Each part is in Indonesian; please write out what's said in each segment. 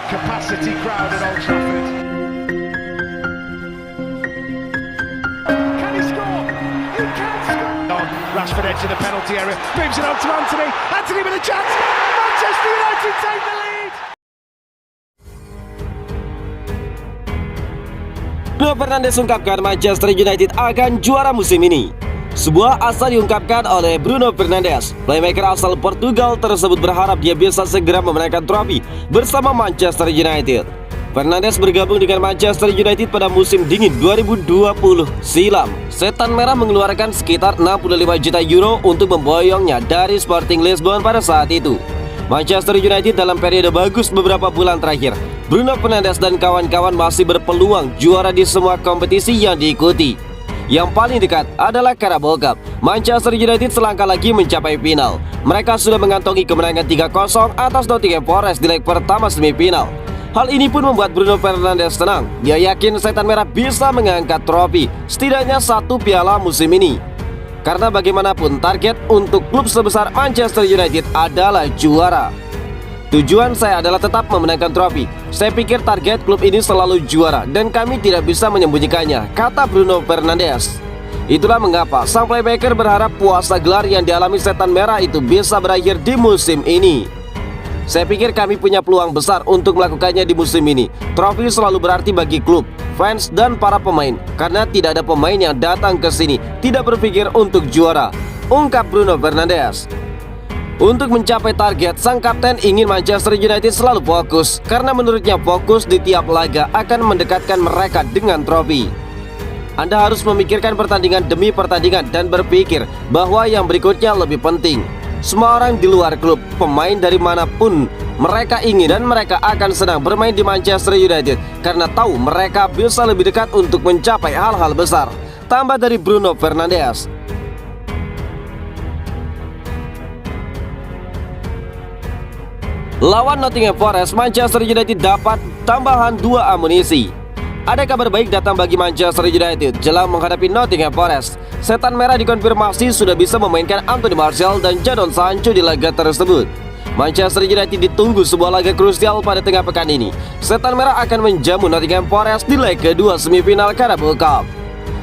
capacity crowd at Old Trafford. Can he score? He can score! Rashford edge of the penalty area, moves it on to Anthony. Anthony with a chance. Manchester United take the lead. Bruno Fernandes ungkapkan Manchester United akan juara musim ini. Sebuah asa diungkapkan oleh Bruno Fernandes. Playmaker asal Portugal tersebut berharap dia bisa segera memenangkan trofi bersama Manchester United. Fernandes bergabung dengan Manchester United pada musim dingin 2020 silam. Setan Merah mengeluarkan sekitar 65 juta euro untuk memboyongnya dari Sporting Lisbon pada saat itu. Manchester United dalam periode bagus beberapa bulan terakhir. Bruno Fernandes dan kawan-kawan masih berpeluang juara di semua kompetisi yang diikuti. Yang paling dekat adalah Carabao Cup. Manchester United selangkah lagi mencapai final. Mereka sudah mengantongi kemenangan 3-0 atas Nottingham Forest di leg pertama semifinal. Hal ini pun membuat Bruno Fernandes tenang. Dia yakin Setan Merah bisa mengangkat trofi, setidaknya 1 piala musim ini. Karena bagaimanapun target untuk klub sebesar Manchester United adalah juara. Tujuan saya adalah tetap memenangkan trofi. Saya pikir target klub ini selalu juara dan kami tidak bisa menyembunyikannya, kata Bruno Fernandes. Itulah mengapa sang playmaker berharap puasa gelar yang dialami Setan Merah itu bisa berakhir di musim ini. Saya pikir kami punya peluang besar untuk melakukannya di musim ini. Trofi selalu berarti bagi klub, fans, dan para pemain. Karena tidak ada pemain yang datang ke sini tidak berpikir untuk juara, ungkap Bruno Fernandes. Untuk mencapai target, sang kapten ingin Manchester United selalu fokus. Karena menurutnya fokus di tiap laga akan mendekatkan mereka dengan trofi. Anda harus memikirkan pertandingan demi pertandingan dan berpikir bahwa yang berikutnya lebih penting. Semua orang di luar klub, pemain dari manapun, mereka ingin dan mereka akan senang bermain di Manchester United karena tahu mereka bisa lebih dekat untuk mencapai hal-hal besar. Tambah dari Bruno Fernandes. Lawan Nottingham Forest, Manchester United dapat tambahan 2 amunisi. Ada kabar baik datang bagi Manchester United jelang menghadapi Nottingham Forest. Setan Merah dikonfirmasi sudah bisa memainkan Anthony Martial dan Jadon Sancho di laga tersebut. Manchester United ditunggu sebuah laga krusial pada tengah pekan ini. Setan Merah akan menjamu Nottingham Forest di leg kedua semifinal Carabao Cup.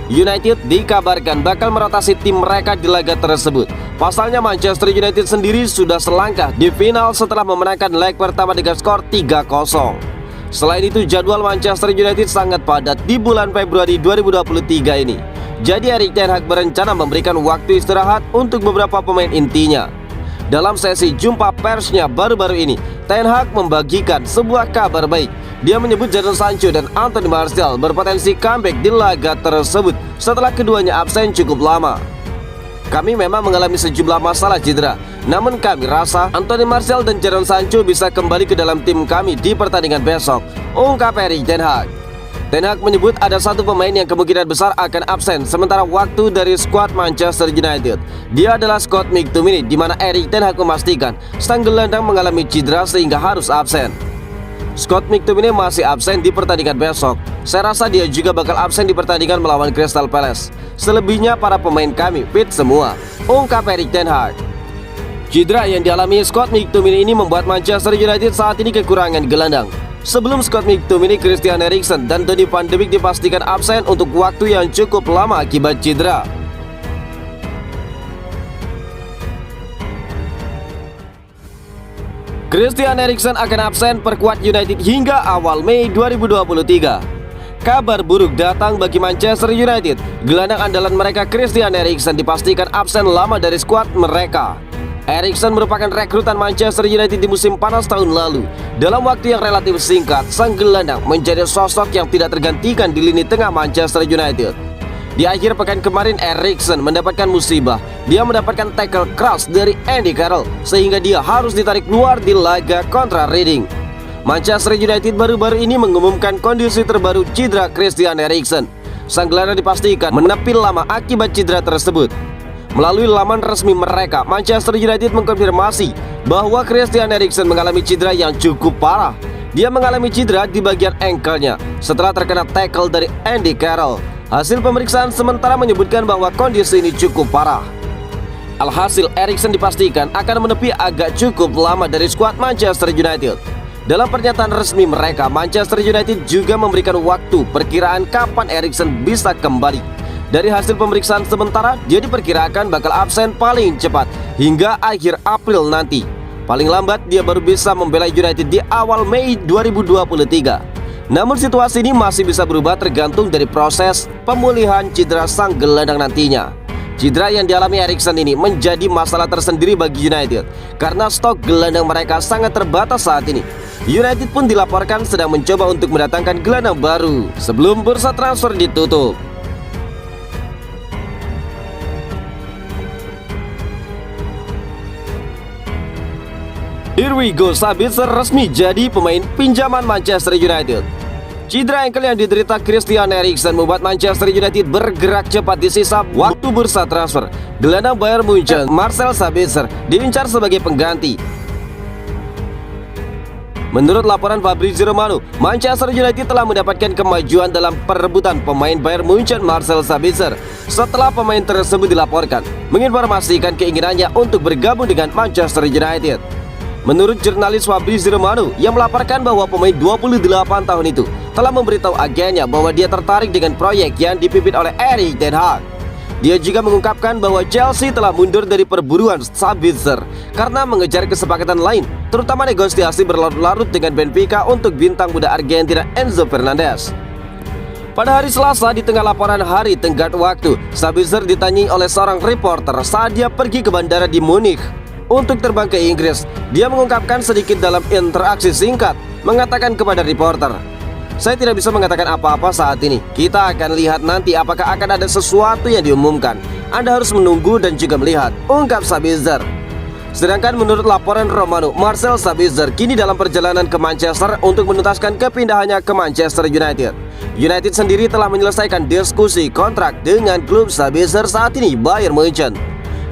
United dikabarkan bakal merotasi tim mereka di laga tersebut. Pasalnya Manchester United sendiri sudah selangkah di final setelah memenangkan leg pertama dengan skor 3-0. Selain itu, jadwal Manchester United sangat padat di bulan Februari 2023 ini. Jadi Erik ten Hag berencana memberikan waktu istirahat untuk beberapa pemain intinya. Dalam sesi jumpa persnya baru-baru ini, Ten Hag membagikan sebuah kabar baik. Dia menyebut Jadon Sancho dan Anthony Martial berpotensi comeback di laga tersebut setelah keduanya absen cukup lama. Kami memang mengalami sejumlah masalah cedera, namun kami rasa Anthony Martial dan Jadon Sancho bisa kembali ke dalam tim kami di pertandingan besok, ungkap Erik ten Hag. Ten Hag menyebut ada 1 pemain yang kemungkinan besar akan absen sementara waktu dari skuad Manchester United. Dia adalah Scott McTominay, di mana Erik ten Hag memastikan sang gelandang mengalami cedera sehingga harus absen. Scott McTominay masih absen di pertandingan besok. Saya rasa dia juga bakal absen di pertandingan melawan Crystal Palace. Selebihnya para pemain kami fit semua, ungkap Erik ten Hag. Cedera yang dialami Scott McTominay ini membuat Manchester United saat ini kekurangan gelandang. Sebelum Scott McTominay, Christian Eriksen dan Donny van de Beek dipastikan absen untuk waktu yang cukup lama akibat cedera. Christian Eriksen akan absen perkuat United hingga awal Mei 2023. Kabar buruk datang bagi Manchester United. Gelandang andalan mereka Christian Eriksen dipastikan absen lama dari skuad mereka. Eriksen merupakan rekrutan Manchester United di musim panas tahun lalu. Dalam waktu yang relatif singkat, sang gelandang menjadi sosok yang tidak tergantikan di lini tengah Manchester United. Di akhir pekan kemarin, Eriksen mendapatkan musibah. Dia mendapatkan tackle keras dari Andy Carroll sehingga dia harus ditarik keluar di laga kontra Reading. Manchester United baru-baru ini mengumumkan kondisi terbaru cedera Christian Eriksen. Sang gelandang dipastikan menepil lama akibat cedera tersebut. Melalui laman resmi mereka, Manchester United mengkonfirmasi bahwa Christian Eriksen mengalami cedera yang cukup parah. Dia mengalami cedera di bagian ankle-nya setelah terkena tackle dari Andy Carroll. Hasil pemeriksaan sementara menyebutkan bahwa kondisi ini cukup parah. Alhasil, Eriksen dipastikan akan menepi agak cukup lama dari skuad Manchester United. Dalam pernyataan resmi mereka, Manchester United juga memberikan waktu perkiraan kapan Eriksen bisa kembali. Dari hasil pemeriksaan sementara, dia diperkirakan bakal absen paling cepat hingga akhir April nanti. Paling lambat dia baru bisa membela United di awal Mei 2023. Namun situasi ini masih bisa berubah tergantung dari proses pemulihan cedera sang gelandang nantinya. Cedera yang dialami Eriksen ini menjadi masalah tersendiri bagi United karena stok gelandang mereka sangat terbatas saat ini. United pun dilaporkan sedang mencoba untuk mendatangkan gelandang baru sebelum bursa transfer ditutup. Here we go, Sabitzer resmi jadi pemain pinjaman Manchester United. Cedera ankle yang diderita Christian Eriksen membuat Manchester United bergerak cepat di sisa waktu bursa transfer. Gelandang Bayern Munchen, Marcel Sabitzer, diincar sebagai pengganti. Menurut laporan Fabrizio Romano, Manchester United telah mendapatkan kemajuan dalam perebutan pemain Bayern Munchen Marcel Sabitzer setelah pemain tersebut dilaporkan menginformasikan keinginannya untuk bergabung dengan Manchester United. Menurut jurnalis Fabrizio Romano yang melaporkan bahwa pemain 28 tahun itu telah memberitahu agennya bahwa dia tertarik dengan proyek yang dipimpin oleh Erik ten Hag. Dia juga mengungkapkan bahwa Chelsea telah mundur dari perburuan Sabitzer karena mengejar kesepakatan lain, terutama negosiasi berlarut-larut dengan Benfica untuk bintang muda Argentina Enzo Fernandez. Pada hari Selasa di tengah laporan hari tenggat waktu, Sabitzer ditanyai oleh seorang reporter saat dia pergi ke bandara di Munich untuk terbang ke Inggris. Dia mengungkapkan sedikit dalam interaksi singkat, mengatakan kepada reporter, "Saya tidak bisa mengatakan apa-apa saat ini. Kita akan lihat nanti apakah akan ada sesuatu yang diumumkan. Anda harus menunggu dan juga melihat," ungkap Sabitzer. Sedangkan menurut laporan Romano, Marcel Sabitzer kini dalam perjalanan ke Manchester untuk menuntaskan kepindahannya ke Manchester United. United sendiri telah menyelesaikan diskusi kontrak dengan klub Sabitzer saat ini, Bayern Munchen.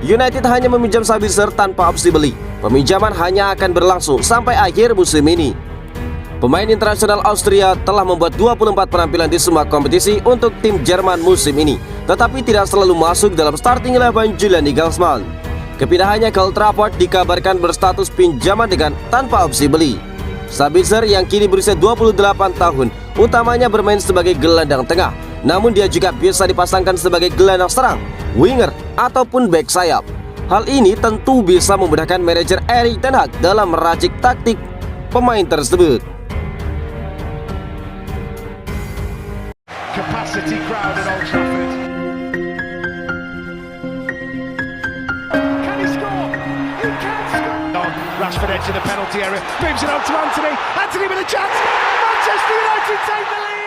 United hanya meminjam Sabitzer tanpa opsi beli. Peminjaman hanya akan berlangsung sampai akhir musim ini. Pemain internasional Austria telah membuat 24 penampilan di semua kompetisi untuk tim Jerman musim ini, tetapi tidak selalu masuk dalam starting 11 Julian Nagelsmann. Kepindahannya ke Old Trafford dikabarkan berstatus pinjaman dengan tanpa opsi beli. Sabitzer yang kini berusia 28 tahun utamanya bermain sebagai gelandang tengah, namun dia juga bisa dipasangkan sebagai gelandang serang, winger, ataupun back sayap. Hal ini tentu bisa memudahkan manajer Erik ten Hag dalam meracik taktik pemain tersebut. Capacity crowd at Old Trafford. Can he score? He can score. Rashford edge of the penalty area, moves it on to Anthony. Anthony with a chance. Manchester United take the lead.